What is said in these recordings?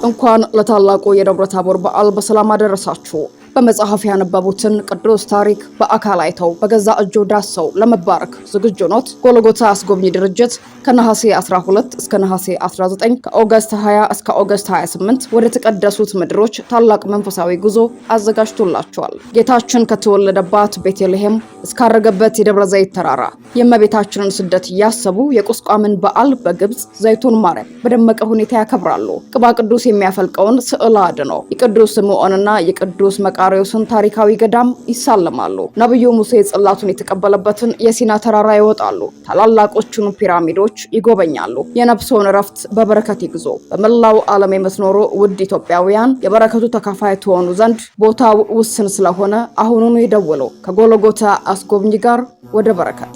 እንኳን ለታላቁ የደብረ ታቦር በዓል በሰላም አደረሳችሁ። በመጽሐፍ ያነበቡትን ቅዱስ ታሪክ በአካል አይተው በገዛ እጆ ዳሰው ለመባረክ ዝግጁ ኖት? ጎልጎታ አስጎብኚ ድርጅት ከነሐሴ 12 እስከ ነሐሴ 19 ከኦገስት 20 እስከ ኦገስት 28 ወደ ተቀደሱት ምድሮች ታላቅ መንፈሳዊ ጉዞ አዘጋጅቶላቸዋል። ጌታችን ከተወለደባት ቤተልሔም እስካረገበት የደብረ ዘይት ተራራ የእመቤታችንን ስደት እያሰቡ የቁስቋምን በዓል በግብጽ ዘይቱን ማርያም በደመቀ ሁኔታ ያከብራሉ። ቅባ ቅዱስ የሚያፈልቀውን ስዕለ አድኖ የቅዱስ ስምዖንና የቅዱስ መቃርዮስን ታሪካዊ ገዳም ይሳለማሉ። ነብዩ ሙሴ ጽላቱን የተቀበለበትን የሲና ተራራ ይወጣሉ። ታላላቆቹን ፒራሚዶች ይጎበኛሉ። የነፍስዎን እረፍት በበረከት ይግዙ። በመላው ዓለም የምትኖሩ ውድ ኢትዮጵያውያን የበረከቱ ተካፋይ ትሆኑ ዘንድ ቦታው ውስን ስለሆነ አሁኑኑ ይደውሉ። ከጎልጎታ አስጎብኚ ጋር ወደ በረከት።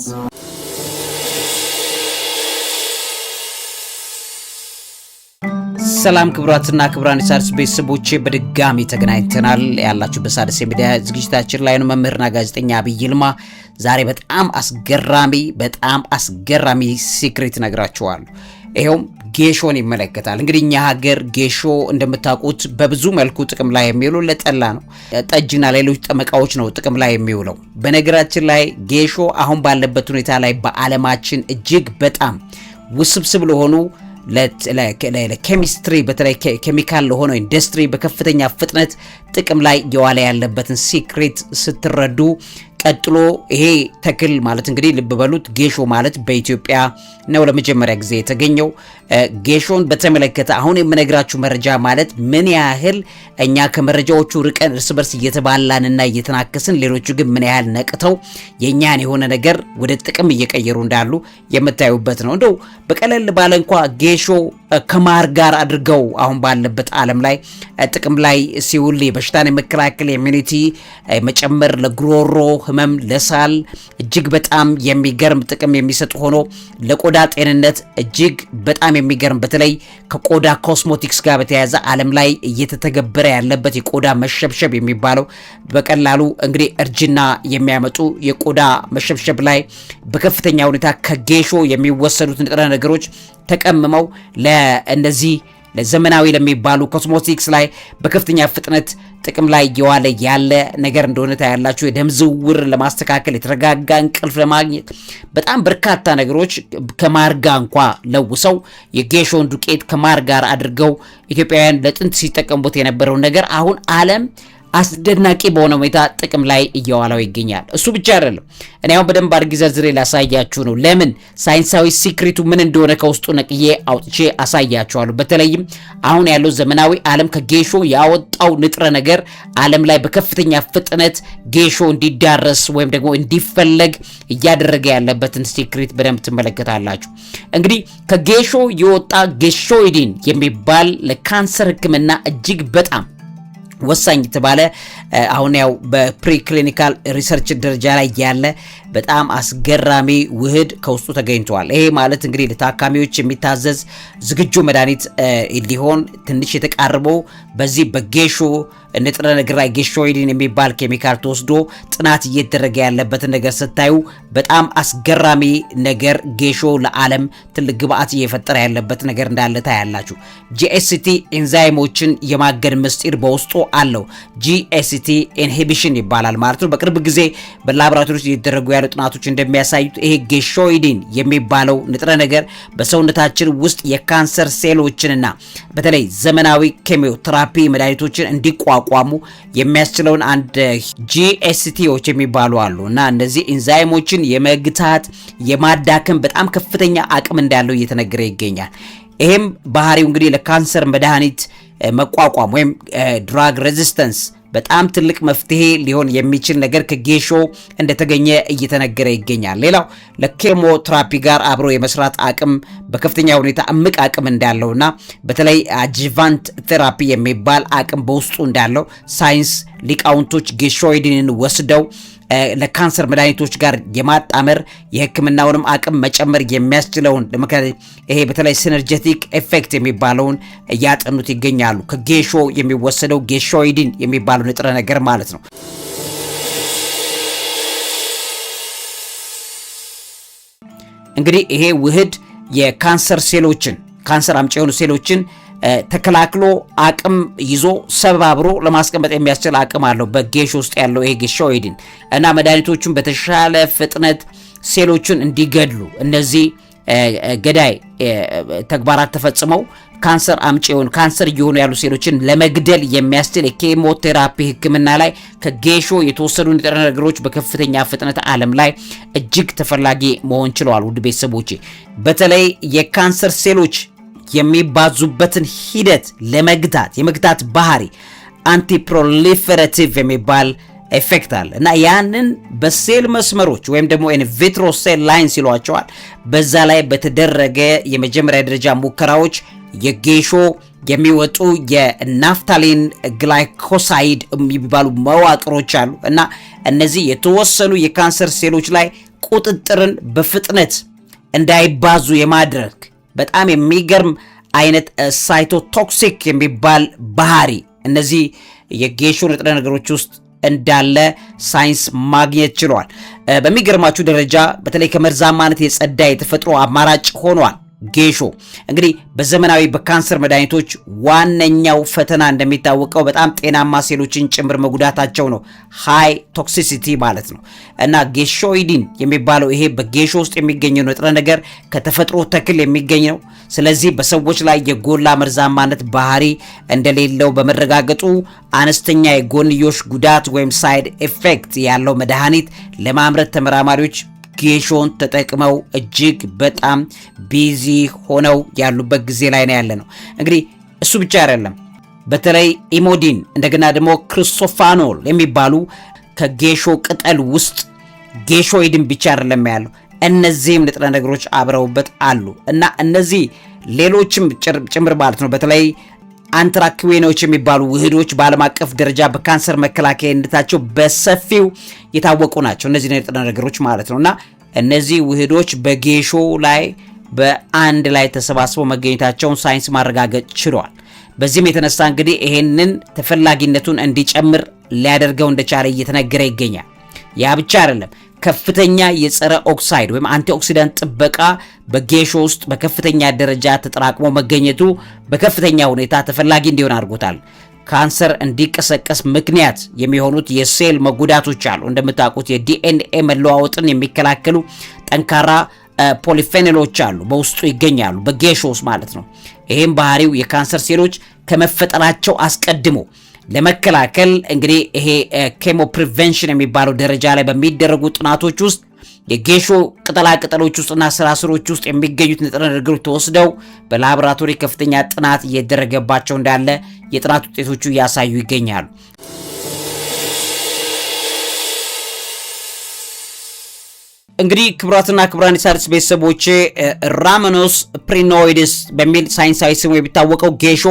ሰላም ክብራትና ክብራን የሣድስ ቤተሰቦቼ በድጋሚ ተገናኝተናል። ያላችሁ በሣድስ ሚዲያ ዝግጅታችን ላይ ነው። መምህርና ጋዜጠኛ አብይ ይልማ ዛሬ በጣም አስገራሚ ሲክሬት ነግራችኋለሁ። ይሄውም ጌሾን ይመለከታል። እንግዲህ እኛ ሀገር ጌሾ እንደምታውቁት በብዙ መልኩ ጥቅም ላይ የሚውለው ለጠላ ነው። ጠጅና ሌሎች ጠመቃዎች ነው ጥቅም ላይ የሚውለው። በነገራችን ላይ ጌሾ አሁን ባለበት ሁኔታ ላይ በዓለማችን እጅግ በጣም ውስብስብ ለሆኑ ለኬሚስትሪ በተለይ ኬሚካል ለሆነው ኢንዱስትሪ በከፍተኛ ፍጥነት ጥቅም ላይ እየዋለ ያለበትን ሲክሬት ስትረዱ ቀጥሎ ይሄ ተክል ማለት እንግዲህ ልብ በሉት ጌሾ ማለት በኢትዮጵያ ነው ለመጀመሪያ ጊዜ የተገኘው። ጌሾን በተመለከተ አሁን የምነግራችሁ መረጃ ማለት ምን ያህል እኛ ከመረጃዎቹ ርቀን እርስ በርስ እየተባላንና እየተናከስን ሌሎቹ ግን ምን ያህል ነቅተው የኛን የሆነ ነገር ወደ ጥቅም እየቀየሩ እንዳሉ የምታዩበት ነው። እንደው በቀለል ባለ እንኳ ጌሾ ከማር ጋር አድርገው አሁን ባለበት ዓለም ላይ ጥቅም ላይ ሲውል የበሽታን የመከላከል ኢሚኒቲ መጨመር፣ ለጉሮሮ ህመም፣ ለሳል እጅግ በጣም የሚገርም ጥቅም የሚሰጥ ሆኖ ለቆዳ ጤንነት እጅግ በጣም የሚገርም በተለይ ከቆዳ ኮስሞቲክስ ጋር በተያያዘ ዓለም ላይ እየተተገበረ ያለበት የቆዳ መሸብሸብ የሚባለው በቀላሉ እንግዲህ እርጅና የሚያመጡ የቆዳ መሸብሸብ ላይ በከፍተኛ ሁኔታ ከጌሾ የሚወሰዱት ንጥረ ነገሮች ተቀምመው ለእነዚህ ለዘመናዊ ለሚባሉ ኮስሞቲክስ ላይ በከፍተኛ ፍጥነት ጥቅም ላይ እየዋለ ያለ ነገር እንደሆነ ታያላችሁ። የደም ዝውውር ለማስተካከል፣ የተረጋጋ እንቅልፍ ለማግኘት በጣም በርካታ ነገሮች ከማር ጋር እንኳ ለውሰው የጌሾን ዱቄት ከማር ጋር አድርገው ኢትዮጵያውያን ለጥንት ሲጠቀሙበት የነበረው ነገር አሁን ዓለም አስደናቂ በሆነ ሁኔታ ጥቅም ላይ እየዋለው ይገኛል። እሱ ብቻ አይደለም። እኔ አሁን በደንብ አድርጌ ዘርዝሬ ላሳያችሁ ነው። ለምን ሳይንሳዊ ሲክሬቱ ምን እንደሆነ ከውስጡ ነቅዬ አውጥቼ አሳያችኋለሁ። በተለይም አሁን ያለው ዘመናዊ ዓለም ከጌሾ ያወጣው ንጥረ ነገር ዓለም ላይ በከፍተኛ ፍጥነት ጌሾ እንዲዳረስ ወይም ደግሞ እንዲፈለግ እያደረገ ያለበትን ሲክሬት በደንብ ትመለከታላችሁ። እንግዲህ ከጌሾ የወጣ ጌሾይዲን የሚባል ለካንሰር ሕክምና እጅግ በጣም ወሳኝ ተባለ አሁን ያው በፕሪክሊኒካል ሪሰርች ደረጃ ላይ ያለ በጣም አስገራሚ ውህድ ከውስጡ ተገኝቷል። ይሄ ማለት እንግዲህ ለታካሚዎች የሚታዘዝ ዝግጁ መድኃኒት ሊሆን ትንሽ የተቃረበው በዚህ በጌሾ ንጥረ ነገር ላይ ጌሾይዲን የሚባል ኬሚካል ተወስዶ ጥናት እየተደረገ ያለበት ነገር ስታዩ በጣም አስገራሚ ነገር ጌሾ ለዓለም ትልቅ ግብአት እየፈጠረ ያለበት ነገር እንዳለ ታያላችሁ። ጂኤስቲ ኤንዛይሞችን የማገድ ምስጢር በውስጡ አለው። ጂኤስቲ ኢንሂቢሽን ይባላል ማለት ነው። በቅርብ ጊዜ በላቦራቶሪዎች እየተደረጉ ያሉ ጥናቶች እንደሚያሳዩት ይሄ ጌሾይዲን የሚባለው ንጥረ ነገር በሰውነታችን ውስጥ የካንሰር ሴሎችንና በተለይ ዘመናዊ ኬሚዮቴራፒ መድኃኒቶችን እንዲቋቋሙ የሚያስችለውን አንድ ጂኤስቲዎች የሚባሉ አሉ እና እነዚህ ኢንዛይሞችን የመግታት የማዳከም በጣም ከፍተኛ አቅም እንዳለው እየተነገረ ይገኛል። ይሄም ባህሪው እንግዲህ ለካንሰር መድኃኒት መቋቋም ወይም ድራግ ሬዚስተንስ በጣም ትልቅ መፍትሄ ሊሆን የሚችል ነገር ከጌሾ እንደተገኘ እየተነገረ ይገኛል። ሌላው ለኬሞቴራፒ ጋር አብሮ የመስራት አቅም በከፍተኛ ሁኔታ እምቅ አቅም እንዳለውና በተለይ አጅቫንት ቴራፒ የሚባል አቅም በውስጡ እንዳለው ሳይንስ ሊቃውንቶች ጌሾይዲንን ወስደው ለካንሰር መድኃኒቶች ጋር የማጣመር የህክምናውንም አቅም መጨመር የሚያስችለውን ይሄ በተለይ ሲነርጀቲክ ኢፌክት የሚባለውን ያጠኑት ይገኛሉ። ከጌሾ የሚወሰደው ጌሾይዲን የሚባለው ንጥረ ነገር ማለት ነው። እንግዲህ ይሄ ውህድ የካንሰር ሴሎችን ካንሰር አምጪ የሆኑ ሴሎችን ተከላክሎ አቅም ይዞ ሰባብሮ ለማስቀመጥ የሚያስችል አቅም አለው በጌሾ ውስጥ ያለው ይሄ ጌሾይዲን እና መድኃኒቶቹን በተሻለ ፍጥነት ሴሎችን እንዲገድሉ እነዚህ ገዳይ ተግባራት ተፈጽመው ካንሰር አምጪ የሆኑ ካንሰር እየሆኑ ያሉ ሴሎችን ለመግደል የሚያስችል የኬሞቴራፒ ህክምና ላይ ከጌሾ የተወሰዱ ንጥረ ነገሮች በከፍተኛ ፍጥነት ዓለም ላይ እጅግ ተፈላጊ መሆን ችለዋል። ውድ ቤተሰቦቼ በተለይ የካንሰር ሴሎች የሚባዙበትን ሂደት የመግታት ባህሪ አንቲፕሮሊፌሬቲቭ የሚባል ኢፌክት አለ እና ያንን በሴል መስመሮች ወይም ደግሞ ኢን ቪትሮ ሴል ላይን ሲሏቸዋል በዛ ላይ በተደረገ የመጀመሪያ ደረጃ ሙከራዎች የጌሾ የሚወጡ የናፍታሊን ግላይኮሳይድ የሚባሉ መዋቅሮች አሉ እና እነዚህ የተወሰኑ የካንሰር ሴሎች ላይ ቁጥጥርን በፍጥነት እንዳይባዙ የማድረግ በጣም የሚገርም አይነት ሳይቶቶክሲክ የሚባል ባህሪ እነዚህ የጌሾ ንጥረ ነገሮች ውስጥ እንዳለ ሳይንስ ማግኘት ችሏል። በሚገርማችሁ ደረጃ በተለይ ከመርዛማነት የጸዳ የተፈጥሮ አማራጭ ሆኗል። ጌሾ እንግዲህ በዘመናዊ በካንሰር መድኃኒቶች ዋነኛው ፈተና እንደሚታወቀው በጣም ጤናማ ሴሎችን ጭምር መጉዳታቸው ነው። ሃይ ቶክሲሲቲ ማለት ነው እና ጌሾይዲን የሚባለው ይሄ በጌሾ ውስጥ የሚገኘው ንጥረ ነገር ከተፈጥሮ ተክል የሚገኝ ነው። ስለዚህ በሰዎች ላይ የጎላ መርዛማነት ባህሪ እንደሌለው በመረጋገጡ አነስተኛ የጎንዮሽ ጉዳት ወይም ሳይድ ኢፌክት ያለው መድኃኒት ለማምረት ተመራማሪዎች ጌሾን ተጠቅመው እጅግ በጣም ቢዚ ሆነው ያሉበት ጊዜ ላይ ነው ያለነው። እንግዲህ እሱ ብቻ አይደለም። በተለይ ኢሞዲን እንደገና ደግሞ ክሪስቶፋኖል የሚባሉ ከጌሾ ቅጠል ውስጥ ጌሾይድን ብቻ አይደለም ያለው እነዚህም ንጥረ ነገሮች አብረውበት አሉ እና እነዚህ ሌሎችም ጭምር ማለት ነው። በተለይ አንትራክዌኖች የሚባሉ ውህዶች በዓለም አቀፍ ደረጃ በካንሰር መከላከያነታቸው በሰፊው የታወቁ ናቸው። እነዚህ ንጥረ ነገሮች ማለት ነውና እነዚህ ውህዶች በጌሾ ላይ በአንድ ላይ ተሰባስበው መገኘታቸውን ሳይንስ ማረጋገጥ ችሏል። በዚህም የተነሳ እንግዲህ ይሄንን ተፈላጊነቱን እንዲጨምር ሊያደርገው እንደቻለ እየተነገረ ይገኛል። ያ ብቻ አይደለም። ከፍተኛ የጸረ ኦክሳይድ ወይም አንቲኦክሲዳንት ጥበቃ በጌሾ ውስጥ በከፍተኛ ደረጃ ተጠራቅሞ መገኘቱ በከፍተኛ ሁኔታ ተፈላጊ እንዲሆን አድርጎታል። ካንሰር እንዲቀሰቀስ ምክንያት የሚሆኑት የሴል መጉዳቶች አሉ። እንደምታውቁት የዲኤንኤ መለዋወጥን የሚከላከሉ ጠንካራ ፖሊፌኖሎች አሉ በውስጡ ይገኛሉ በጌሾ ውስጥ ማለት ነው። ይሄም ባህሪው የካንሰር ሴሎች ከመፈጠራቸው አስቀድሞ ለመከላከል እንግዲህ ይሄ ኬሞ ፕሪቨንሽን የሚባለው ደረጃ ላይ በሚደረጉ ጥናቶች ውስጥ የጌሾ ቅጠሎች ውስጥና ስራስሮች ውስጥ የሚገኙት ንጥረ ነገሮች ተወስደው በላቦራቶሪ ከፍተኛ ጥናት እየተደረገባቸው እንዳለ የጥናት ውጤቶቹ ያሳዩ ይገኛሉ። እንግዲህ ክብራትና ክብራን የሣድስ ቤተሰቦቼ ራመኖስ ፕሪኖይድስ በሚል ሳይንሳዊ ስሙ የሚታወቀው ጌሾ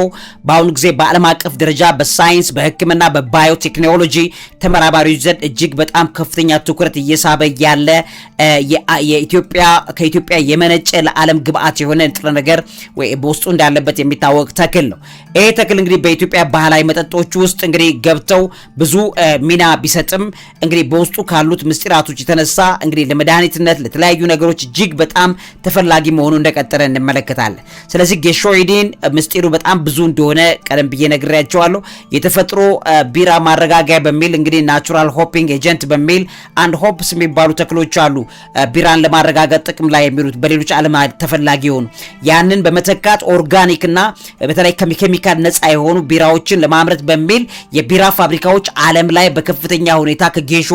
በአሁኑ ጊዜ በዓለም አቀፍ ደረጃ በሳይንስ በሕክምና በባዮቴክኖሎጂ ተመራማሪዎች ዘንድ እጅግ በጣም ከፍተኛ ትኩረት እየሳበ ያለ ከኢትዮጵያ የመነጨ ለዓለም ግብአት የሆነ ንጥረ ነገር ወይ በውስጡ እንዳለበት የሚታወቅ ተክል ነው። ይሄ ተክል እንግዲህ በኢትዮጵያ ባህላዊ መጠጦች ውስጥ እንግዲህ ገብተው ብዙ ሚና ቢሰጥም እንግዲህ በውስጡ ካሉት ምስጢራቶች የተነሳ እንግዲህ ለመድኃኒትነት ለተለያዩ ነገሮች እጅግ በጣም ተፈላጊ መሆኑ እንደቀጠለ እንመለከታለን። ስለዚህ ጌሾይዲን ምስጢሩ በጣም ብዙ እንደሆነ ቀደም ብዬ ነግሬያቸዋለሁ። የተፈጥሮ ቢራ ማረጋጋያ በሚል እንግዲህ ናቹራል ሆፒንግ ኤጀንት በሚል አንድ ሆፕስ የሚባሉ ተክሎች አሉ ቢራን ለማረጋጋት ጥቅም ላይ የሚሉት በሌሎች ዓለም ተፈላጊ የሆኑ ያንን በመተካት ኦርጋኒክና በተለይ ኬሚካል ነፃ የሆኑ ቢራዎችን ለማምረት በሚል የቢራ ፋብሪካዎች ዓለም ላይ በከፍተኛ ሁኔታ ከጌሾ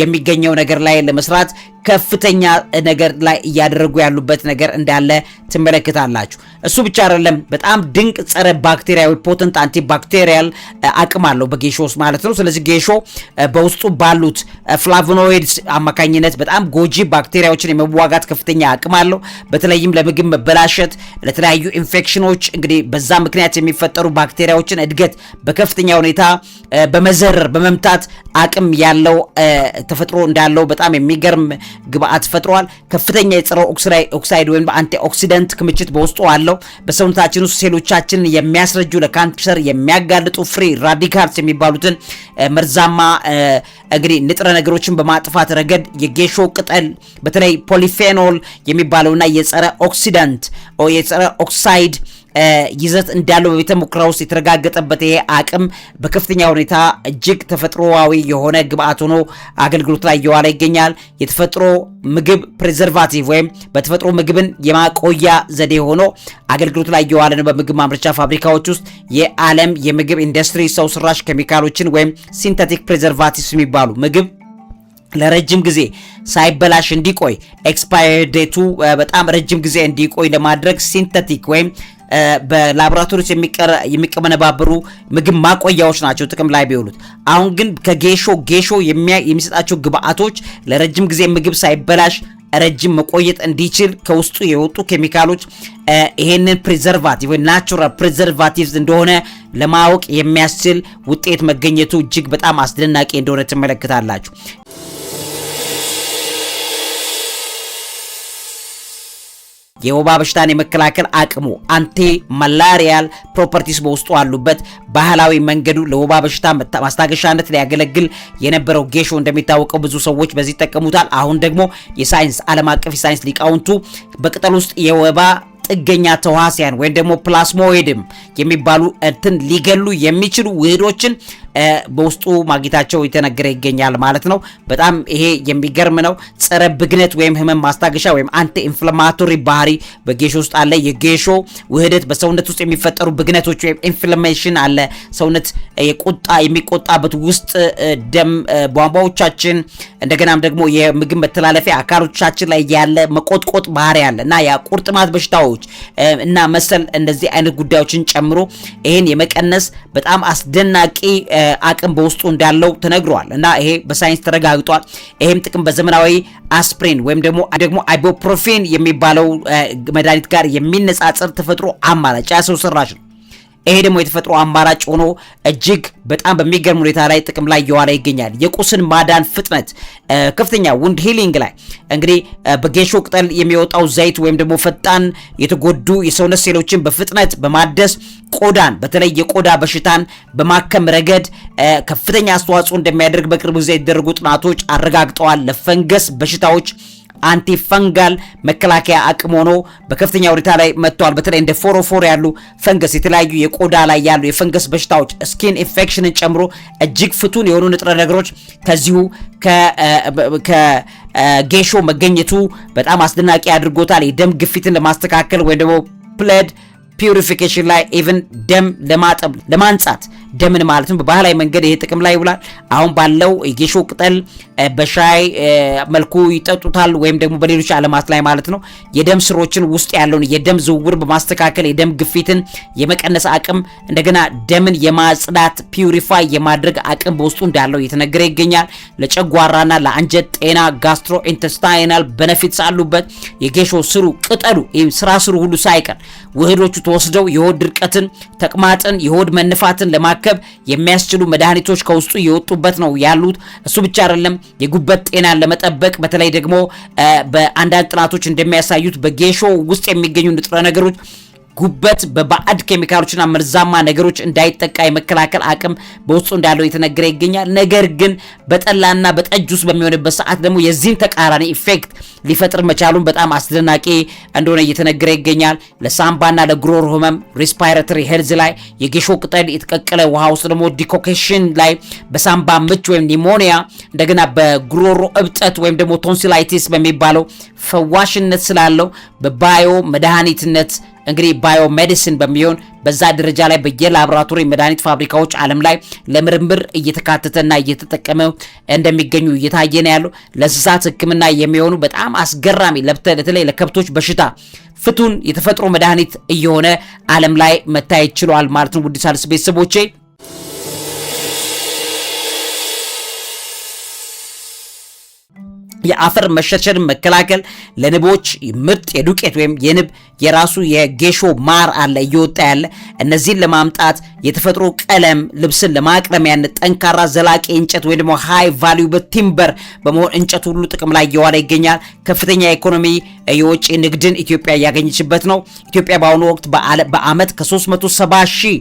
የሚገኘው ነገር ላይ ለመስራት ከፍተኛ ነገር ላይ እያደረጉ ያሉበት ነገር እንዳለ ትመለከታላችሁ። እሱ ብቻ አይደለም፣ በጣም ድንቅ ጸረ ባክቴሪያዊ ፖተንት አንቲባክቴሪያል አቅም አለው በጌሾ ውስጥ ማለት ነው። ስለዚህ ጌሾ በውስጡ ባሉት ፍላቮኖይድስ አማካኝነት በጣም ጎጂ ባክቴሪያዎችን የመዋጋት ከፍተኛ አቅም አለው። በተለይም ለምግብ መበላሸት፣ ለተለያዩ ኢንፌክሽኖች እንግዲህ በዛ ምክንያት የሚፈጠሩ ባክቴሪያዎችን እድገት በከፍተኛ ሁኔታ በመዘረር በመምታት አቅም ያለው ተፈጥሮ እንዳለው በጣም የሚገርም ግብአት ፈጥሯል። ከፍተኛ የጸረ ኦክሳይድ ወይም አንቲኦክሲዳንት ክምችት በውስጡ አለው። በሰውነታችን ውስጥ ሴሎቻችንን የሚያስረጁ ለካንሰር የሚያጋልጡ ፍሪ ራዲካልስ የሚባሉትን መርዛማ እንግዲህ ንጥረ ነገሮችን በማጥፋት ረገድ የጌሾ ቅጠል በተለይ ፖሊፌኖል የሚባለውና የጸረ ኦክሲዳንት የጸረ ኦክሳይድ ይዘት እንዳለው በቤተ ሙከራ ውስጥ የተረጋገጠበት ይሄ አቅም በከፍተኛ ሁኔታ እጅግ ተፈጥሮአዊ የሆነ ግብአት ሆኖ አገልግሎት ላይ እየዋለ ይገኛል። የተፈጥሮ ምግብ ፕሬዘርቫቲቭ ወይም በተፈጥሮ ምግብን የማቆያ ዘዴ ሆኖ አገልግሎት ላይ እየዋለ ነው። በምግብ ማምረቻ ፋብሪካዎች ውስጥ የዓለም የምግብ ኢንዱስትሪ ሰው ሰራሽ ኬሚካሎችን ወይም ሲንተቲክ ፕሬዘርቫቲቭስ የሚባሉ ምግብ ለረጅም ጊዜ ሳይበላሽ እንዲቆይ ኤክስፓየር ዴቱ በጣም ረጅም ጊዜ እንዲቆይ ለማድረግ ሲንተቲክ ወይም በላቦራቶሪስ የሚቀመነባበሩ ምግብ ማቆያዎች ናቸው ጥቅም ላይ ቢውሉት። አሁን ግን ከጌሾ የሚሰጣቸው ግብአቶች ለረጅም ጊዜ ምግብ ሳይበላሽ ረጅም መቆየት እንዲችል ከውስጡ የወጡ ኬሚካሎች ይሄንን ፕሪዘርቫቲቭ ወይ ናቹራል ፕሪዘርቫቲቭስ እንደሆነ ለማወቅ የሚያስችል ውጤት መገኘቱ እጅግ በጣም አስደናቂ እንደሆነ ትመለከታላችሁ። የወባ በሽታን የመከላከል አቅሙ አንቲ ማላሪያል ፕሮፐርቲስ በውስጡ አሉበት። ባህላዊ መንገዱ ለወባ በሽታ ማስታገሻነት ሊያገለግል የነበረው ጌሾ እንደሚታወቀው ብዙ ሰዎች በዚህ ይጠቀሙታል። አሁን ደግሞ የሳይንስ ዓለም አቀፍ የሳይንስ ሊቃውንቱ በቅጠል ውስጥ የወባ ጥገኛ ተዋሲያን ወይም ደግሞ ፕላስሞይድም የሚባሉ እንትን ሊገሉ የሚችሉ ውህዶችን በውስጡ ማግኘታቸው የተነገረ ይገኛል ማለት ነው። በጣም ይሄ የሚገርም ነው። ጸረ ብግነት ወይም ህመም ማስታገሻ ወይም አንቲ ኢንፍላማቶሪ ባህሪ በጌሾ ውስጥ አለ። የጌሾ ውህደት በሰውነት ውስጥ የሚፈጠሩ ብግነቶች ወይም ኢንፍላሜሽን አለ። ሰውነት የሚቆጣበት ውስጥ ደም ቧንቧዎቻችን እንደገናም ደግሞ የምግብ መተላለፊያ አካሎቻችን ላይ ያለ መቆጥቆጥ ባህሪ አለ እና ያ ቁርጥማት በሽታዎች እና መሰል እንደዚህ አይነት ጉዳዮችን ጨምሮ ይሄን የመቀነስ በጣም አስደናቂ አቅም በውስጡ እንዳለው ተነግሯል እና ይሄ በሳይንስ ተረጋግጧል። ይሄም ጥቅም በዘመናዊ አስፕሪን ወይም ደግሞ አይቡፕሮፌን የሚባለው መድኃኒት ጋር የሚነጻጸር ተፈጥሮ አማራጭ ሰው ሰራሽ ነው። ይሄ ደግሞ የተፈጥሮ አማራጭ ሆኖ እጅግ በጣም በሚገርም ሁኔታ ላይ ጥቅም ላይ እየዋለ ይገኛል። የቁስን ማዳን ፍጥነት ከፍተኛ ውንድ ሂሊንግ ላይ እንግዲህ በጌሾ ቅጠል የሚወጣው ዘይት ወይም ደግሞ ፈጣን የተጎዱ የሰውነት ሴሎችን በፍጥነት በማደስ ቆዳን በተለይ የቆዳ በሽታን በማከም ረገድ ከፍተኛ አስተዋጽኦ እንደሚያደርግ በቅርብ ጊዜ የተደረጉ ጥናቶች አረጋግጠዋል። ለፈንገስ በሽታዎች አንቲ ፈንጋል መከላከያ አቅም ሆኖ በከፍተኛ ሁኔታ ላይ መጥቷል። በተለይ እንደ ፎሮፎር ያሉ ፈንገስ የተለያዩ የቆዳ ላይ ያሉ የፈንገስ በሽታዎች ስኪን ኢንፌክሽንን ጨምሮ እጅግ ፍቱን የሆኑ ንጥረ ነገሮች ከዚሁ ከጌሾ መገኘቱ በጣም አስደናቂ አድርጎታል። የደም ግፊትን ለማስተካከል ወይም ደግሞ ብለድ ፒዩሪፊኬሽን ላይ ኢቭን ደም ለማንጻት ደምን ማለትም በባህላዊ መንገድ ይሄ ጥቅም ላይ ይውላል። አሁን ባለው የጌሾ ቅጠል በሻይ መልኩ ይጠጡታል ወይም ደግሞ በሌሎች ዓለማት ላይ ማለት ነው። የደም ስሮችን ውስጥ ያለውን የደም ዝውውር በማስተካከል የደም ግፊትን የመቀነስ አቅም እንደገና ደምን የማጽዳት ፒዩሪፋይ የማድረግ አቅም በውስጡ እንዳለው እየተነገረ ይገኛል። ለጨጓራና ለአንጀት ጤና ጋስትሮ ኢንተስታይናል ቤኔፊትስ አሉበት። የጌሾ ስሩ ቅጠሉ ስራ ስሩ ሁሉ ሳይቀር ውህዶቹ ተወስደው የሆድ ድርቀትን፣ ተቅማጥን፣ የሆድ መነፋትን ለማከም የሚያስችሉ መድኃኒቶች ከውስጡ የወጡበት ነው ያሉት። እሱ ብቻ አይደለም፣ የጉበት ጤናን ለመጠበቅ በተለይ ደግሞ በአንዳንድ ጥናቶች እንደሚያሳዩት በጌሾ ውስጥ የሚገኙ ንጥረ ነገሮች ጉበት በባዕድ ኬሚካሎችና መርዛማ ነገሮች እንዳይጠቃ የመከላከል አቅም በውስጡ እንዳለው የተነገረ ይገኛል። ነገር ግን በጠላና በጠጅ ውስጥ በሚሆንበት ሰዓት ደግሞ የዚህን ተቃራኒ ኢፌክት ሊፈጥር መቻሉን በጣም አስደናቂ እንደሆነ እየተነገረ ይገኛል። ለሳምባና ለጉሮሮ ህመም ሬስፓይሬተሪ ሄልዝ ላይ የጌሾ ቅጠል የተቀቀለ ውሃ ውስጥ ደግሞ ዲኮኬሽን ላይ በሳምባ ምች ወይም ኒሞኒያ እንደገና በጉሮሮ እብጠት ወይም ደግሞ ቶንሲላይቲስ በሚባለው ፈዋሽነት ስላለው በባዮ መድኃኒትነት እንግዲህ ባዮ ሜዲሲን በሚሆን በዛ ደረጃ ላይ በየላቦራቶሪ መድኃኒት ፋብሪካዎች ዓለም ላይ ለምርምር እየተካተተና እየተጠቀመ እንደሚገኙ እየታየ ነው ያለው። ለእንስሳት ሕክምና የሚሆኑ በጣም አስገራሚ በተለይ ለከብቶች በሽታ ፍቱን የተፈጥሮ መድኃኒት እየሆነ ዓለም ላይ መታየት ችሏል ማለት ነው። ውድ ሣድስ ቤተሰቦቼ የአፈር መሸርሸርን መከላከል ለንቦች ምርጥ የዱቄት ወይም የንብ የራሱ የጌሾ ማር አለ እየወጣ ያለ እነዚህን ለማምጣት የተፈጥሮ ቀለም ልብስን ለማቅረሚያነት ጠንካራ ዘላቂ እንጨት ወይ ደግሞ ሃይ ቫልዩብል ቲምበር በመሆን እንጨት ሁሉ ጥቅም ላይ እየዋለ ይገኛል። ከፍተኛ ኢኮኖሚ የውጭ ንግድን ኢትዮጵያ ያገኘችበት ነው። ኢትዮጵያ በአሁኑ ወቅት በአመት ከ370,000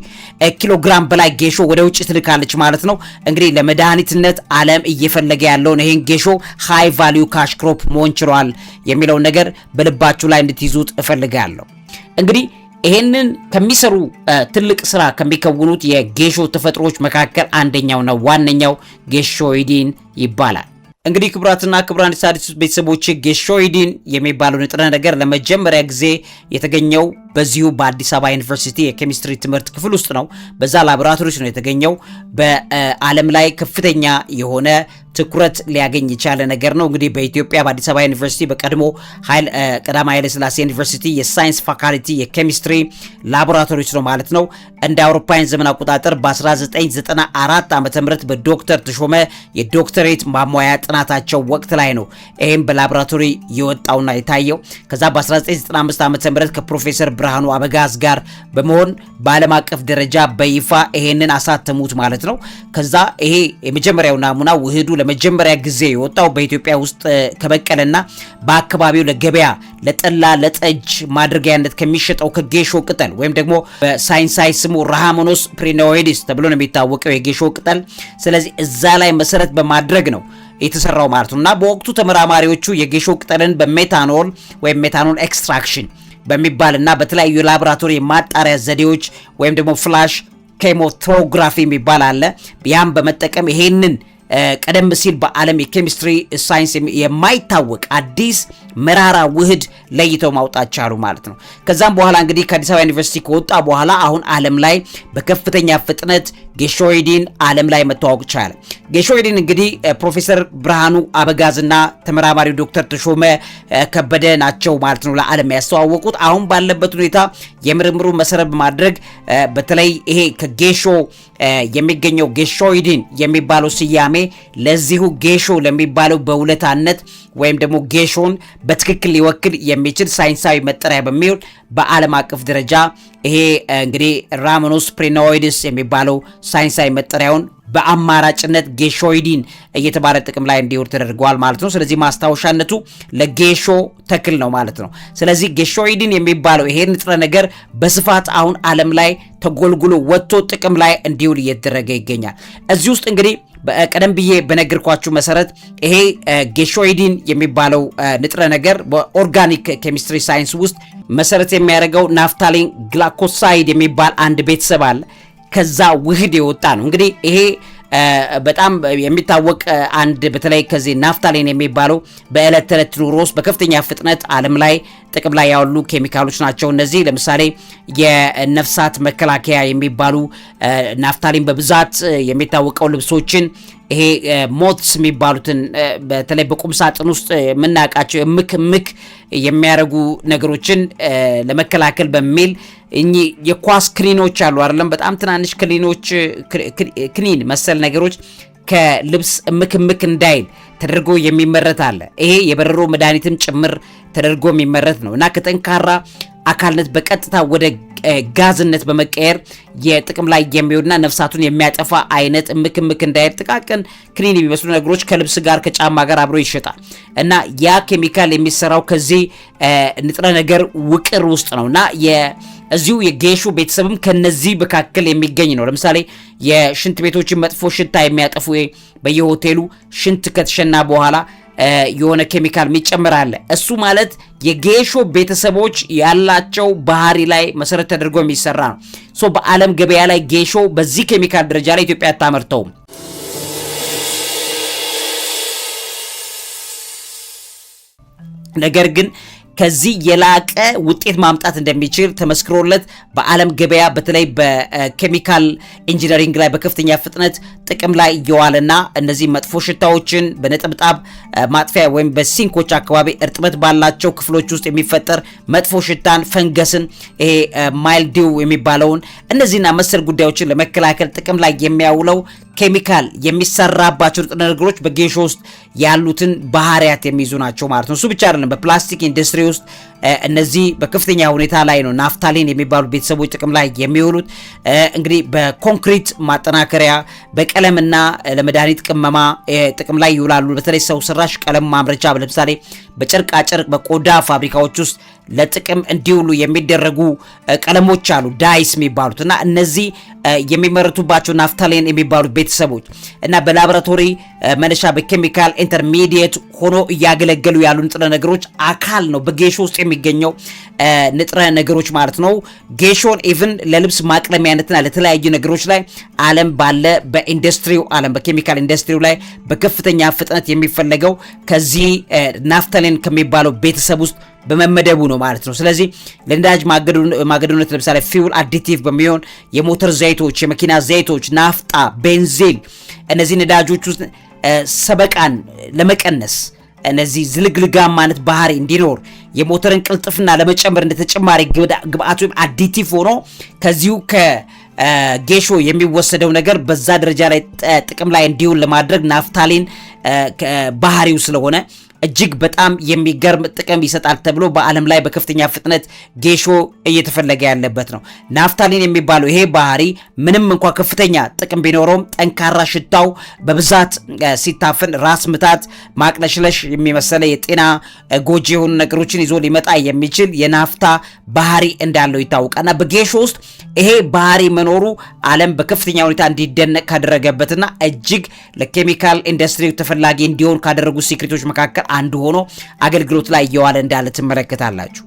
ኪሎ ግራም በላይ ጌሾ ወደ ውጭ ትልካለች ማለት ነው። እንግዲህ ለመድኃኒትነት ዓለም እየፈለገ ያለውን ይሄን ጌሾ ሃይ ቫልዩ ካሽ ክሮፕ መሆን ችሏል የሚለው ነገር በልባችሁ ላይ እንድትይዙት እፈልጋለሁ። እንግዲህ ይሄንን ከሚሰሩ ትልቅ ስራ ከሚከውኑት የጌሾ ተፈጥሮዎች መካከል አንደኛውና ዋነኛው ጌሾይዲን ይባላል። እንግዲህ ክቡራትና ክቡራን የሣድስ ቤተሰቦች ጌሾይዲን የሚባለው ንጥረ ነገር ለመጀመሪያ ጊዜ የተገኘው በዚሁ በአዲስ አበባ ዩኒቨርሲቲ የኬሚስትሪ ትምህርት ክፍል ውስጥ ነው። በዛ ላቦራቶሪ ነው የተገኘው። በዓለም ላይ ከፍተኛ የሆነ ትኩረት ሊያገኝ የቻለ ነገር ነው። እንግዲህ በኢትዮጵያ በአዲስ አበባ ዩኒቨርሲቲ በቀድሞ ቀዳማዊ ኃይለ ሥላሴ ዩኒቨርሲቲ የሳይንስ ፋካልቲ የኬሚስትሪ ላቦራቶሪዎች ነው ማለት ነው። እንደ አውሮፓውያን ዘመን አቆጣጠር በ1994 ዓ.ም በዶክተር ተሾመ የዶክተሬት ማሟያ ጥናታቸው ወቅት ላይ ነው ይሄም በላቦራቶሪ የወጣውና የታየው። ከዛ በ1995 ዓ.ም ከፕሮፌሰር ብርሃኑ አበጋዝ ጋር በመሆን በዓለም አቀፍ ደረጃ በይፋ ይሄንን አሳተሙት ማለት ነው። ከዛ ይሄ የመጀመሪያው ናሙና ውህዱ ለመጀመሪያ ጊዜ የወጣው በኢትዮጵያ ውስጥ ከበቀለና በአካባቢው ለገበያ ለጠላ ለጠጅ ማድረጊያነት ከሚሸጠው ከጌሾ ቅጠል ወይም ደግሞ በሳይንሳዊ ስሙ ራሃሞኖስ ፕሪኖይዲስ ተብሎ ነው የሚታወቀው የጌሾ ቅጠል። ስለዚህ እዛ ላይ መሰረት በማድረግ ነው የተሰራው ማለት ነውና በወቅቱ ተመራማሪዎቹ የጌሾ ቅጠልን በሜታኖል ወይም ሜታኖል ኤክስትራክሽን በሚባልና በተለያዩ ላቦራቶሪ ማጣሪያ ዘዴዎች ወይም ደግሞ ፍላሽ ኬሞቶግራፊ የሚባል አለ። ያም በመጠቀም ይሄንን ቀደም ሲል በዓለም የኬሚስትሪ ሳይንስ የማይታወቅ አዲስ መራራ ውህድ ለይተው ማውጣት ቻሉ ማለት ነው። ከዛም በኋላ እንግዲህ ከአዲስ አበባ ዩኒቨርሲቲ ከወጣ በኋላ አሁን ዓለም ላይ በከፍተኛ ፍጥነት ጌሾይዲን ዓለም ላይ መተዋወቅ ቻለ። ጌሾይዲን እንግዲህ ፕሮፌሰር ብርሃኑ አበጋዝና ተመራማሪው ዶክተር ተሾመ ከበደ ናቸው ማለት ነው ለዓለም ያስተዋወቁት። አሁን ባለበት ሁኔታ የምርምሩ መሰረት በማድረግ በተለይ ይሄ ከጌሾ የሚገኘው ጌሾይዲን የሚባለው ስያሜ ለዚሁ ጌሾ ለሚባለው በውለታነት ወይም ደግሞ ጌሾን በትክክል ሊወክል የሚችል ሳይንሳዊ መጠሪያ በሚል በዓለም አቀፍ ደረጃ ይሄ እንግዲህ ራሞኖስ ፕሪኖይዲስ የሚባለው ሳይንሳዊ መጠሪያውን በአማራጭነት ጌሾይዲን እየተባለ ጥቅም ላይ እንዲውል ተደርጓል ማለት ነው። ስለዚህ ማስታወሻነቱ ለጌሾ ተክል ነው ማለት ነው። ስለዚህ ጌሾይዲን የሚባለው ይሄ ንጥረ ነገር በስፋት አሁን ዓለም ላይ ተጎልጉሎ ወጥቶ ጥቅም ላይ እንዲውል እየተደረገ ይገኛል። እዚህ ውስጥ እንግዲህ ቀደም ብዬ በነገርኳችሁ መሰረት ይሄ ጌሾይዲን የሚባለው ንጥረ ነገር በኦርጋኒክ ኬሚስትሪ ሳይንስ ውስጥ መሰረት የሚያደርገው ናፍታሊን ግላይኮሳይድ የሚባል አንድ ቤተሰብ አለ። ከዛ ውህድ የወጣ ነው። እንግዲህ ይሄ በጣም የሚታወቅ አንድ በተለይ ከዚህ ናፍታሊን የሚባለው በዕለት ተዕለት ኑሮ ውስጥ በከፍተኛ ፍጥነት ዓለም ላይ ጥቅም ላይ ያሉ ኬሚካሎች ናቸው። እነዚህ ለምሳሌ የነፍሳት መከላከያ የሚባሉ ናፍታሊን በብዛት የሚታወቀው ልብሶችን ይሄ ሞትስ የሚባሉትን በተለይ በቁም ሳጥን ውስጥ የምናውቃቸው ምክ የሚያረጉ ነገሮችን ለመከላከል በሚል እኚህ የኳስ ክኒኖች አሉ አይደለም፣ በጣም ትናንሽ ክኒኖች ክኒን መሰል ነገሮች ከልብስ ምክ እንዳይል ተደርጎ የሚመረት አለ። ይሄ የበረሮ መድኃኒትም ጭምር ተደርጎ የሚመረት ነው እና ከጠንካራ አካልነት በቀጥታ ወደ ጋዝነት በመቀየር የጥቅም ላይ የሚውልና ነፍሳቱን የሚያጠፋ አይነት ምክ እንዳይል ጥቃቅን ክኒን የሚመስሉ ነገሮች ከልብስ ጋር ከጫማ ጋር አብሮ ይሸጣል እና ያ ኬሚካል የሚሰራው ከዚህ ንጥረ ነገር ውቅር ውስጥ ነውና እዚሁ የጌሾ ቤተሰብም ከነዚህ መካከል የሚገኝ ነው። ለምሳሌ የሽንት ቤቶችን መጥፎ ሽታ የሚያጠፉ በየሆቴሉ ሽንት ከተሸና በኋላ የሆነ ኬሚካል የሚጨምር አለ። እሱ ማለት የጌሾ ቤተሰቦች ያላቸው ባህሪ ላይ መሰረት ተደርጎ የሚሰራ ነው። ሶ በዓለም ገበያ ላይ ጌሾ በዚህ ኬሚካል ደረጃ ላይ ኢትዮጵያ አታመርተውም። ነገር ግን ከዚህ የላቀ ውጤት ማምጣት እንደሚችል ተመስክሮለት በዓለም ገበያ በተለይ በኬሚካል ኢንጂነሪንግ ላይ በከፍተኛ ፍጥነት ጥቅም ላይ እየዋለና እነዚህ መጥፎ ሽታዎችን በነጥብጣብ ማጥፊያ ወይም በሲንኮች አካባቢ እርጥበት ባላቸው ክፍሎች ውስጥ የሚፈጠር መጥፎ ሽታን፣ ፈንገስን፣ ይሄ ማይልዲው የሚባለውን እነዚህና መሰል ጉዳዮችን ለመከላከል ጥቅም ላይ የሚያውለው ኬሚካል የሚሰራባቸው ንጥረ ነገሮች በጌሾ ውስጥ ያሉትን ባህሪያት የሚይዙ ናቸው ማለት ነው። እሱ ብቻ አይደለም። በፕላስቲክ ኢንዱስትሪ ውስጥ እነዚህ በከፍተኛ ሁኔታ ላይ ነው ናፍታሊን የሚባሉ ቤተሰቦች ጥቅም ላይ የሚውሉት። እንግዲህ በኮንክሪት ማጠናከሪያ፣ በቀለምና ለመድኃኒት ቅመማ ጥቅም ላይ ይውላሉ። በተለይ ሰው ሰራሽ ቀለም ማምረቻ ለምሳሌ በጨርቃ ጨርቅ በቆዳ ፋብሪካዎች ውስጥ ለጥቅም እንዲውሉ የሚደረጉ ቀለሞች አሉ ዳይስ የሚባሉት እና እነዚህ የሚመረቱባቸው ናፍታሌን የሚባሉት ቤተሰቦች እና በላቦራቶሪ መነሻ በኬሚካል ኢንተርሚዲየት ሆኖ እያገለገሉ ያሉ ንጥረ ነገሮች አካል ነው በጌሾ ውስጥ የሚገኘው ንጥረ ነገሮች ማለት ነው። ጌሾን ኢቭን ለልብስ ማቅለሚያነትና ለተለያዩ ነገሮች ላይ ዓለም ባለ በኢንዱስትሪው ዓለም በኬሚካል ኢንዱስትሪው ላይ በከፍተኛ ፍጥነት የሚፈለገው ከዚህ ናፍታሌን ከሚባለው ቤተሰብ ውስጥ በመመደቡ ነው ማለት ነው። ስለዚህ ለነዳጅ ማገዶነት ለምሳሌ ፊውል አዲቲቭ በሚሆን የሞተር ዘይቶች፣ የመኪና ዘይቶች፣ ናፍጣ፣ ቤንዚን እነዚህ ነዳጆች ውስጥ ሰበቃን ለመቀነስ እነዚህ ዝልግልጋማነት ባህሪ እንዲኖር የሞተርን ቅልጥፍና ለመጨመር እንደተጨማሪ ግብአት ወይም አዲቲቭ ሆኖ ከዚሁ ከጌሾ የሚወሰደው ነገር በዛ ደረጃ ላይ ጥቅም ላይ እንዲውል ለማድረግ ናፍታሌን ባህሪው ስለሆነ እጅግ በጣም የሚገርም ጥቅም ይሰጣል ተብሎ በዓለም ላይ በከፍተኛ ፍጥነት ጌሾ እየተፈለገ ያለበት ነው። ናፍታሌን የሚባለው ይሄ ባህሪ ምንም እንኳን ከፍተኛ ጥቅም ቢኖረውም ጠንካራ ሽታው በብዛት ሲታፈን ራስ ምታት፣ ማቅለሽለሽ የሚመሰለ የጤና ጎጂ የሆኑ ነገሮችን ይዞ ሊመጣ የሚችል የናፍታ ባህሪ እንዳለው ይታወቃልና በጌሾ ውስጥ ይሄ ባህሪ መኖሩ ዓለም በከፍተኛ ሁኔታ እንዲደነቅ ካደረገበትና እጅግ ለኬሚካል ኢንዱስትሪ ተፈላጊ እንዲሆን ካደረጉ ሲክሬቶች መካከል አንዱ ሆኖ አገልግሎት ላይ እየዋለ እንዳለ ትመለከታላችሁ።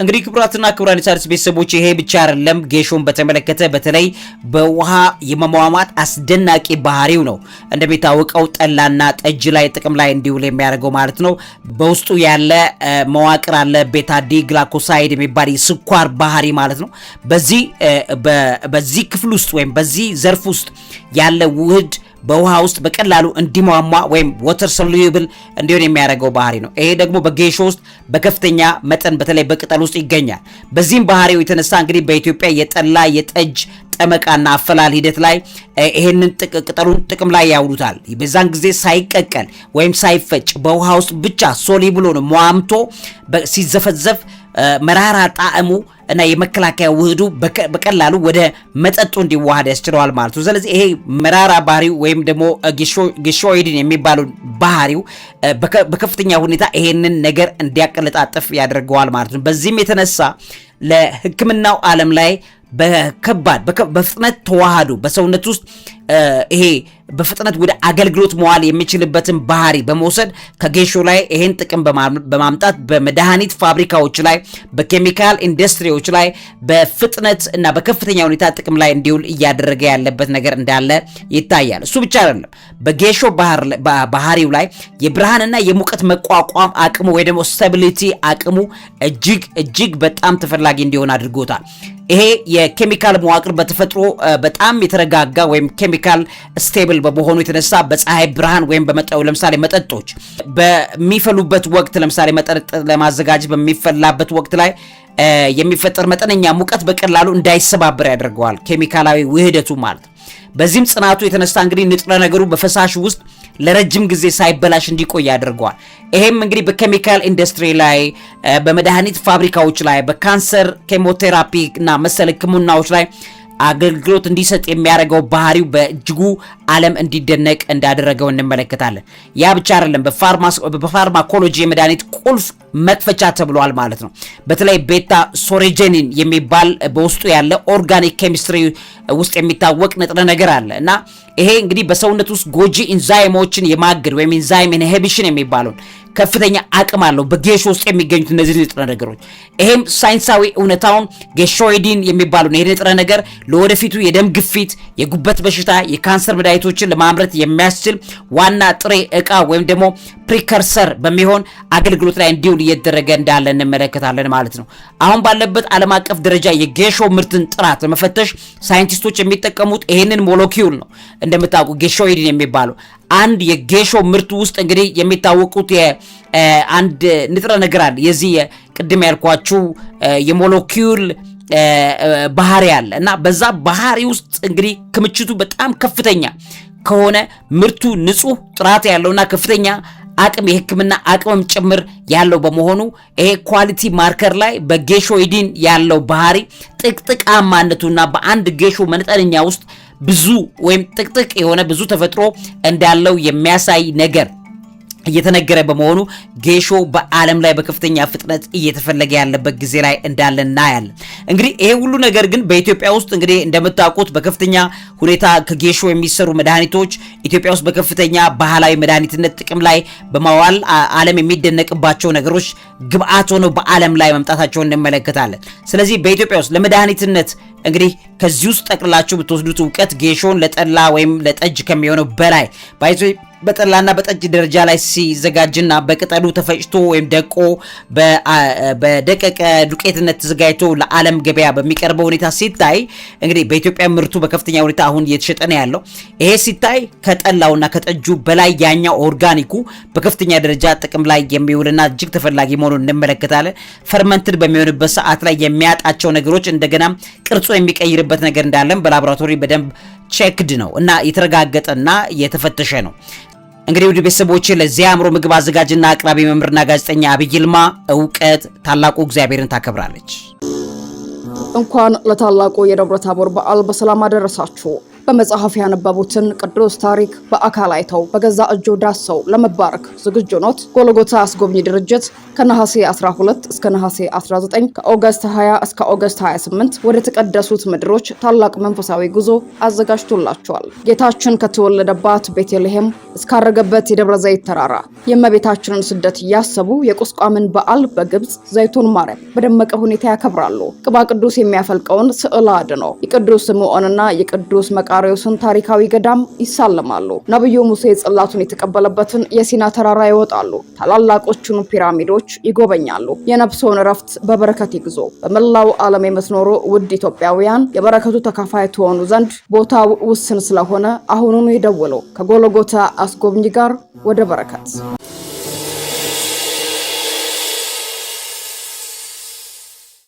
እንግዲህ ክቡራትና ክቡራን የሣድስ ቤተሰቦች ይሄ ብቻ አይደለም። ጌሾን በተመለከተ በተለይ በውሃ የመሟሟት አስደናቂ ባህሪው ነው እንደሚታወቀው ጠላና ጠጅ ላይ ጥቅም ላይ እንዲውል የሚያደርገው ማለት ነው። በውስጡ ያለ መዋቅር አለ ቤታዲ ግላኮሳይድ የሚባል የስኳር ባህሪ ማለት ነው። በዚህ ክፍል ውስጥ ወይም በዚህ ዘርፍ ውስጥ ያለ ውህድ በውሃ ውስጥ በቀላሉ እንዲሟሟ ወይም ዋተር ሶሉብል እንዲሆን የሚያደርገው ባህሪ ነው። ይሄ ደግሞ በጌሾ ውስጥ በከፍተኛ መጠን በተለይ በቅጠል ውስጥ ይገኛል። በዚህም ባህሪው የተነሳ እንግዲህ በኢትዮጵያ የጠላ የጠጅ ጠመቃና አፈላል ሂደት ላይ ይሄንን ቅጠሉን ጥቅም ላይ ያውሉታል። በዛን ጊዜ ሳይቀቀል ወይም ሳይፈጭ በውሃ ውስጥ ብቻ ሶሉብል ሆኖ ሟምቶ ሲዘፈዘፍ መራራ ጣዕሙ እና የመከላከያ ውህዱ በቀላሉ ወደ መጠጡ እንዲዋሃድ ያስችለዋል ማለት ነው። ስለዚህ ይሄ መራራ ባህሪው ወይም ደግሞ ጌሾይድን የሚባለው ባህሪው በከፍተኛ ሁኔታ ይሄንን ነገር እንዲያቀለጣጥፍ ያደርገዋል ማለት ነው። በዚህም የተነሳ ለሕክምናው ዓለም ላይ በፍጥነት ተዋሃዱ በሰውነት ውስጥ ይሄ በፍጥነት ወደ አገልግሎት መዋል የሚችልበትን ባህሪ በመውሰድ ከጌሾ ላይ ይሄን ጥቅም በማምጣት በመድኃኒት ፋብሪካዎች ላይ በኬሚካል ኢንዱስትሪዎች ላይ በፍጥነት እና በከፍተኛ ሁኔታ ጥቅም ላይ እንዲውል እያደረገ ያለበት ነገር እንዳለ ይታያል። እሱ ብቻ አይደለም። በጌሾ ባህሪው ላይ የብርሃንና የሙቀት መቋቋም አቅሙ ወይ ደግሞ ስታቢሊቲ አቅሙ እጅግ በጣም ተፈላጊ እንዲሆን አድርጎታል። ይሄ የኬሚካል መዋቅር በተፈጥሮ በጣም የተረጋጋ ወይም ኬሚካል ስቴብል በመሆኑ የተነሳ በፀሐይ ብርሃን ወይም ለምሳሌ መጠጦች በሚፈሉበት ወቅት ለምሳሌ መጠጥ ለማዘጋጀት በሚፈላበት ወቅት ላይ የሚፈጠር መጠነኛ ሙቀት በቀላሉ እንዳይሰባበር ያደርገዋል ኬሚካላዊ ውህደቱ ማለት ነው። በዚህም ጽናቱ የተነሳ እንግዲህ ንጥረ ነገሩ በፈሳሽ ውስጥ ለረጅም ጊዜ ሳይበላሽ እንዲቆይ ያደርገዋል። ይሄም እንግዲህ በኬሚካል ኢንዱስትሪ ላይ በመድኃኒት ፋብሪካዎች ላይ በካንሰር ኬሞቴራፒ እና መሰል ሕክምናዎች ላይ አገልግሎት እንዲሰጥ የሚያደርገው ባህሪው በእጅጉ ዓለም እንዲደነቅ እንዳደረገው እንመለከታለን። ያ ብቻ አይደለም። በፋርማኮሎጂ የመድኃኒት ቁልፍ መክፈቻ ተብሏል ማለት ነው። በተለይ ቤታ ሶሬጀኒን የሚባል በውስጡ ያለ ኦርጋኒክ ኬሚስትሪ ውስጥ የሚታወቅ ንጥረ ነገር አለ እና ይሄ እንግዲህ በሰውነት ውስጥ ጎጂ ኢንዛይሞችን የማገድ ወይም ኢንዛይም ኢንሂቢሽን የሚባለውን ከፍተኛ አቅም አለው በጌሾ ውስጥ የሚገኙት እነዚህ ንጥረ ነገሮች። ይሄም ሳይንሳዊ እውነታውን ጌሾይዲን የሚባለው ይሄ ንጥረ ነገር ለወደፊቱ የደም ግፊት፣ የጉበት በሽታ፣ የካንሰር መድኃኒቶችን ለማምረት የሚያስችል ዋና ጥሬ ዕቃ ወይም ደግሞ ፕሪከርሰር በሚሆን አገልግሎት ላይ እንዲውል እየተደረገ እንዳለ እንመለከታለን ማለት ነው። አሁን ባለበት ዓለም አቀፍ ደረጃ የጌሾ ምርትን ጥራት ለመፈተሽ ሳይንቲስቶች የሚጠቀሙት ይሄንን ሞለኪውል ነው። እንደምታውቁ ጌሾይዲን የሚባለው አንድ የጌሾ ምርት ውስጥ እንግዲህ የሚታወቁት አንድ ንጥረ ነገር አለ። የዚህ ቅድም ያልኳችሁ የሞለኪውል ባህሪ አለ እና በዛ ባህሪ ውስጥ እንግዲህ ክምችቱ በጣም ከፍተኛ ከሆነ ምርቱ ንጹህ ጥራት ያለውና ከፍተኛ አቅም የሕክምና አቅምም ጭምር ያለው በመሆኑ ይሄ ኳሊቲ ማርከር ላይ በጌሾይዲን ያለው ባህሪ ጥቅጥቃማነቱና በአንድ ጌሾ መጠነኛ ውስጥ ብዙ ወይም ጥቅጥቅ የሆነ ብዙ ተፈጥሮ እንዳለው የሚያሳይ ነገር እየተነገረ በመሆኑ ጌሾ በዓለም ላይ በከፍተኛ ፍጥነት እየተፈለገ ያለበት ጊዜ ላይ እንዳለ እናያለን። እንግዲህ ይሄ ሁሉ ነገር ግን በኢትዮጵያ ውስጥ እንግዲህ እንደምታውቁት በከፍተኛ ሁኔታ ከጌሾ የሚሰሩ መድኃኒቶች ኢትዮጵያ ውስጥ በከፍተኛ ባህላዊ መድኃኒትነት ጥቅም ላይ በማዋል ዓለም የሚደነቅባቸው ነገሮች ግብአት ሆነው በዓለም ላይ መምጣታቸውን እንመለከታለን። ስለዚህ በኢትዮጵያ ውስጥ ለመድኃኒትነት እንግዲህ ከዚህ ውስጥ ጠቅላችሁ ብትወስዱት ዕውቀት ጌሾን ለጠላ ወይም ለጠጅ ከሚሆነው በላይ በጠላና በጠጅ ደረጃ ላይ ሲዘጋጅና በቅጠሉ ተፈጭቶ ወይም ደቆ በደቀቀ ዱቄትነት ተዘጋጅቶ ለዓለም ገበያ በሚቀርበው ሁኔታ ሲታይ እንግዲህ በኢትዮጵያ ምርቱ በከፍተኛ ሁኔታ አሁን እየተሸጠ ነው ያለው። ይሄ ሲታይ ከጠላውና ከጠጁ በላይ ያኛው ኦርጋኒኩ በከፍተኛ ደረጃ ጥቅም ላይ የሚውልና እጅግ ተፈላጊ መሆኑን እንመለከታለን። ፈርመንትድ በሚሆንበት ሰዓት ላይ የሚያጣቸው ነገሮች እንደገና ቅርጹ የሚቀይርበት ነገር እንዳለን በላቦራቶሪ በደንብ ቼክድ ነው እና የተረጋገጠና የተፈተሸ ነው። እንግዲህ ውድ ቤተሰቦች ለዚህ አእምሮ ምግብ አዘጋጅና አቅራቢ መምህርና ጋዜጠኛ አብይ ይልማ ዕውቀት ታላቁ እግዚአብሔርን ታከብራለች። እንኳን ለታላቁ የደብረ ታቦር በዓል በሰላም አደረሳችሁ። በመጽሐፍ ያነበቡትን ቅዱስ ታሪክ በአካል አይተው በገዛ እጆ ዳሰው ለመባረክ ዝግጁ ኖት? ጎልጎታ አስጎብኚ ድርጅት ከነሐሴ 12 እስከ ነሐሴ 19 ከኦገስት 20 እስከ ኦገስት 28 ወደ ተቀደሱት ምድሮች ታላቅ መንፈሳዊ ጉዞ አዘጋጅቶላቸዋል። ጌታችን ከተወለደባት ቤተልሔም እስካረገበት የደብረ ዘይት ተራራ የእመቤታችንን ስደት እያሰቡ የቁስቋምን በዓል በግብጽ ዘይቱን ማርያም በደመቀ ሁኔታ ያከብራሉ። ቅባ ቅዱስ የሚያፈልቀውን ስዕለ አድኖ የቅዱስ ስምዖንና የቅዱስ መቃርዮስን ታሪካዊ ገዳም ይሳለማሉ። ነብዩ ሙሴ ጽላቱን የተቀበለበትን የሲና ተራራ ይወጣሉ። ታላላቆቹን ፒራሚዶች ይጎበኛሉ። የነፍስዎን እረፍት በበረከት ይግዙ። በመላው ዓለም የምትኖሩ ውድ ኢትዮጵያውያን የበረከቱ ተካፋይ ትሆኑ ዘንድ ቦታው ውስን ስለሆነ አሁኑኑ ይደውሉ። ከጎልጎታ አስጎብኚ ጋር ወደ በረከት